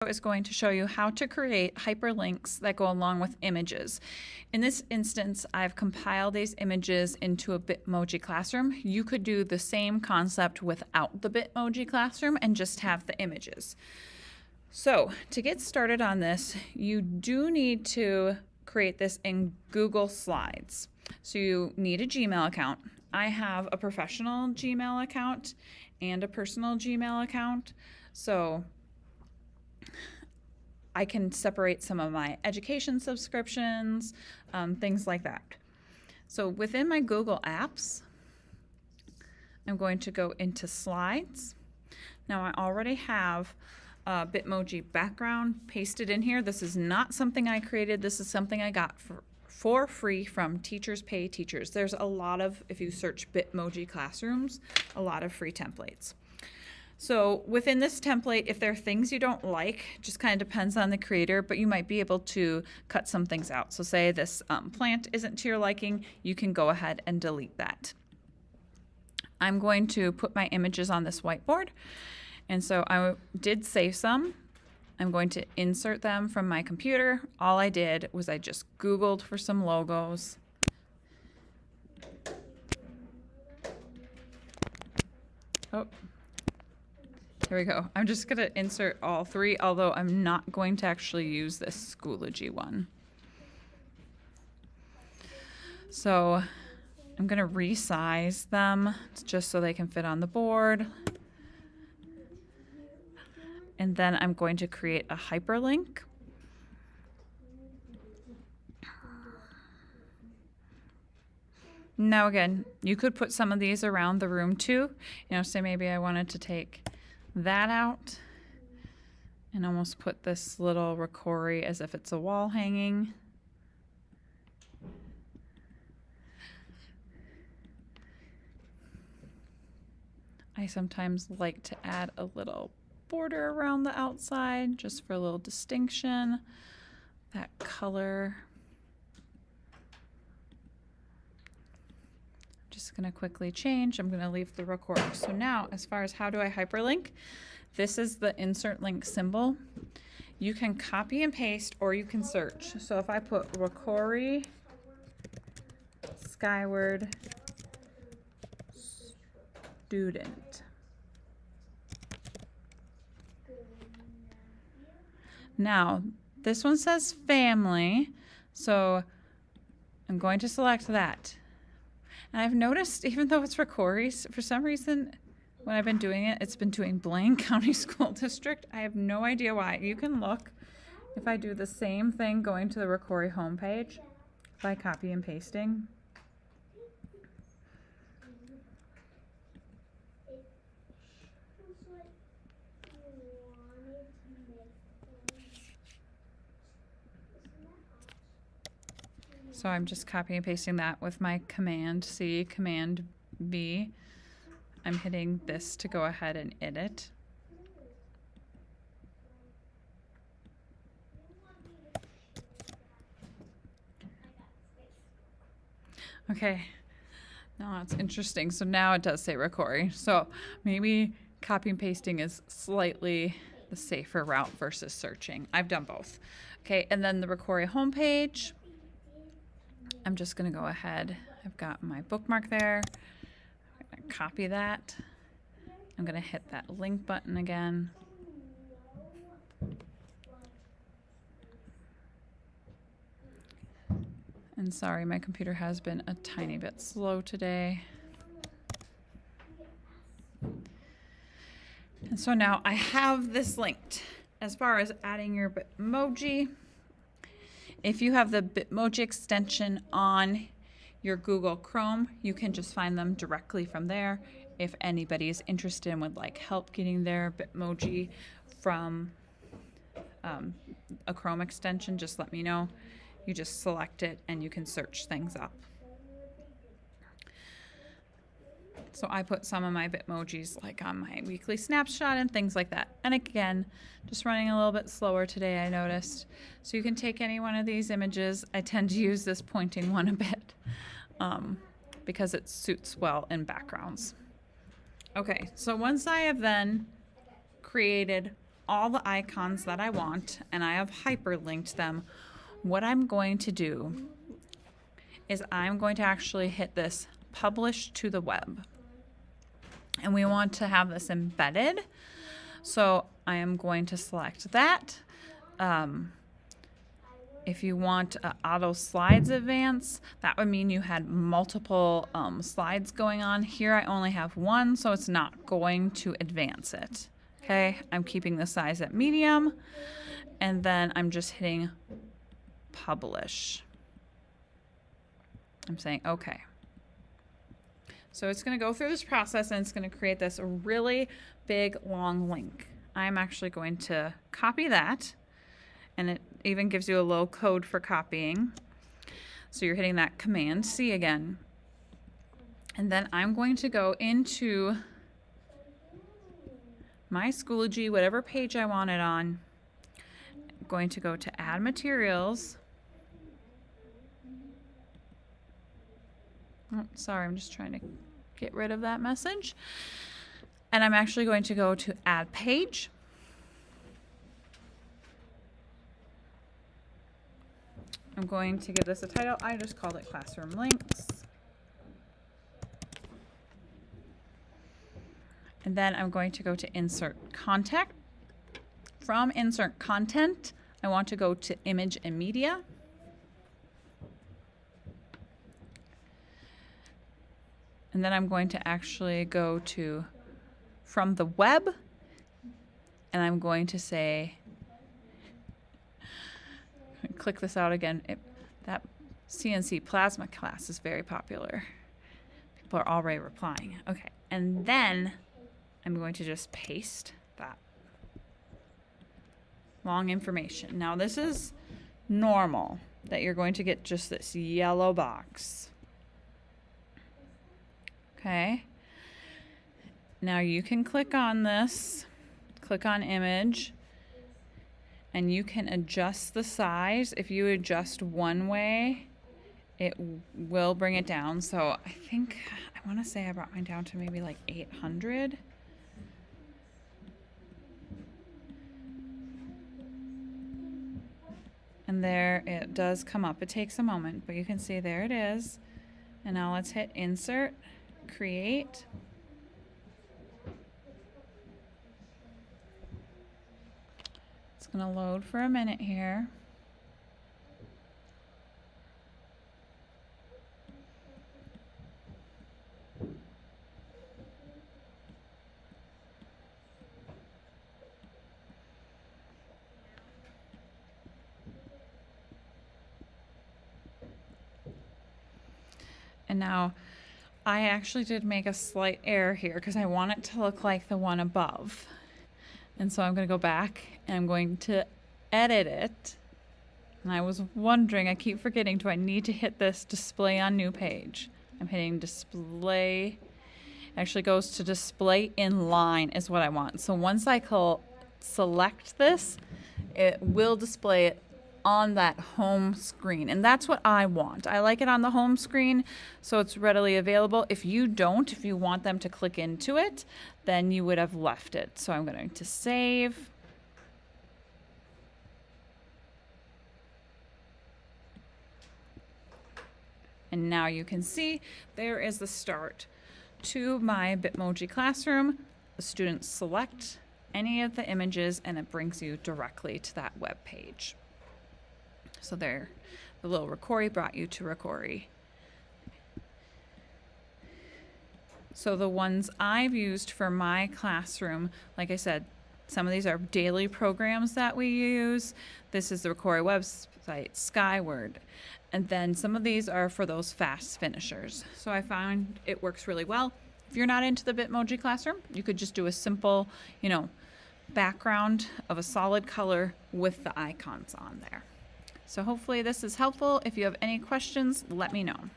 Is going to show you how to create hyperlinks that go along with images. In this instance, I've compiled these images into a Bitmoji classroom. You could do the same concept without the Bitmoji classroom and just have the images. So to get started on this, you do need to create this in Google Slides. So you need a Gmail account. I have a professional Gmail account and a personal Gmail account. So I can separate some of my education subscriptions, things like that. So within my Google Apps, I'm going to go into Slides. Now I already have a Bitmoji background pasted in here. This is not something I created. This is something I got for free from Teachers Pay Teachers. There's a lot of, if you search Bitmoji classrooms, a lot of free templates. So within this template, if there are things you don't like, just kind of depends on the creator, but you might be able to cut some things out. So say this plant isn't to your liking, you can go ahead and delete that. I'm going to put my images on this whiteboard. And so I did save some. I'm going to insert them from my computer. All I did was I just Googled for some logos. Oh. Here we go. I'm just going to insert all three, although I'm not going to actually use this Schoology one. So I'm going to resize them just so they can fit on the board. And then I'm going to create a hyperlink. Now again, you could put some of these around the room too. You know, say maybe I wanted to take that out and almost put this little Rokori as if it's a wall hanging. I sometimes like to add a little border around the outside just for a little distinction. That color. Just going to quickly change. I'm going to leave the Rokori. So now, as far as how do I hyperlink, this is the insert link symbol. You can copy and paste or you can search. So if I put Rokori Skyward Student. Now, this one says family, so I'm going to select that. And I've noticed, even though it's Rokori, for some reason, when I've been doing it, it's been doing Blaine County School District. I have no idea why. You can look if I do the same thing going to the Rokori homepage by copy and pasting. So I'm just copying and pasting that with my Command C, Command V. I'm hitting this to go ahead and edit. Okay, now it's interesting. So now it does say Rokori. So maybe copy and pasting is slightly the safer route versus searching. I've done both. Okay, and then the Rokori homepage. I'm just going to go ahead. I've got my bookmark there. I'm going to copy that. I'm going to hit that link button again. And sorry, my computer has been a tiny bit slow today. And so now I have this linked. As far as adding your Bitmoji, if you have the Bitmoji extension on your Google Chrome, you can just find them directly from there. If anybody is interested and would like help getting their Bitmoji from a Chrome extension, just let me know. You just select it and you can search things up. So I put some of my Bitmojis like on my weekly snapshot and things like that. And again, just running a little bit slower today, I noticed. So you can take any one of these images. I tend to use this pointing one a bit because it suits well in backgrounds. Okay, so once I have then created all the icons that I want and I have hyperlinked them, what I'm going to do is I'm going to actually hit this publish to the web. And we want to have this embedded. So I am going to select that. If you want auto slides advance, that would mean you had multiple slides going on. Here I only have one, so it's not going to advance it. Okay, I'm keeping the size at medium, and then I'm just hitting publish. I'm saying okay. So it's going to go through this process and it's going to create this really big long link. I'm actually going to copy that, and it even gives you a little code for copying. So you're hitting that Command C again. And then I'm going to go into my Schoology, whatever page I want it on. I'm going to go to Add Materials. Oh, sorry, I'm just trying to get rid of that message. And I'm actually going to go to Add Page. I'm going to give this a title. I just called it Classroom Links. And then I'm going to go to Insert Content. From Insert Content, I want to go to Image and Media. And then I'm going to actually go to From the Web, and I'm going to say, click this out again. That CNC plasma class is very popular. People are already replying. Okay, and then I'm going to just paste that long information. Now this is normal that you're going to get just this yellow box. Okay. Now you can click on this, click on image, and you can adjust the size. If you adjust one way, it will bring it down. So I think, I want to say I brought mine down to maybe like 800. And there it does come up. It takes a moment, but you can see there it is. And now let's hit Insert, Create. It's going to load for a minute here. And now I actually did make a slight error here because I want it to look like the one above. And so I'm going to go back and I'm going to edit it. And I was wondering, I keep forgetting, do I need to hit this display on new page? I'm hitting display. It actually goes to display in line is what I want. So once I select this, it will display it on that home screen, and that's what I want. I like it on the home screen so it's readily available. If you don't, if you want them to click into it, then you would have left it. So I'm going to save. And now you can see there is the start to my Bitmoji classroom. The students select any of the images and it brings you directly to that web page. So there, the little Ricori brought you to Ricori. So the ones I've used for my classroom, like I said, some of these are daily programs that we use. This is the Ricori website, Skyward. And then some of these are for those fast finishers. So I found it works really well. If you're not into the Bitmoji classroom, you could just do a simple, background of a solid color with the icons on there. So hopefully this is helpful. If you have any questions, let me know.